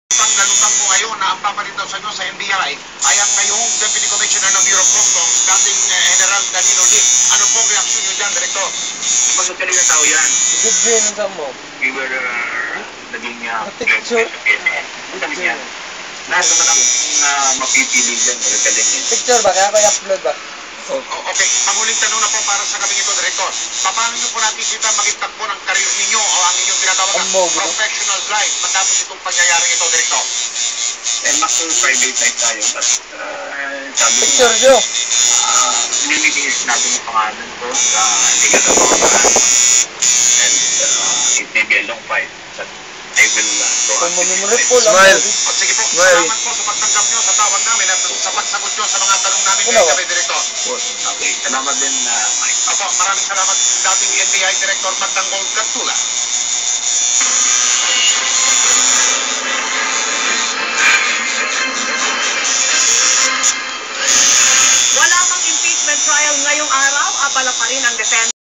Ang nalutang mo ngayon na ang papalit daw sa inyo sa NBI ay ang ngayong Deputy Commissioner ng Bureau of Customs, dating General Danilo Lee. Ano po ang reaksyon niyo dyan, Director? Magagaling na tao yan. Good day nun sa mo. We were naging Picture. Ang dami yan. Lahat naman ang mapipili dyan, magagaling yan. Picture ba? Kaya ko i-upload ba? Okay, panghuling tanong na po para sa gabing ito, Director. Paano niyo po nakikita magitagpo ng karir ninyo o ang inyong tinatawag na professional life matapos itong pangyayaring ito, Director? Private life tayo, but sabi ko, Picture nyo. nililinis natin yung pangalan ko sa legal advocacy. And it may be a long fight, but I will go Kung on. mamimuri po lang. O sige po, salamat po sa pagtanggap nyo sa tawag namin at sa pagsagot nyo sa mga tanong namin ngayong gabi, Director. Okay, salamat din, Mike. Apo, maraming salamat dating NBI Director Magtanggol Cantula. Wala pang impeachment trial ngayong araw, abala pa rin ang defense.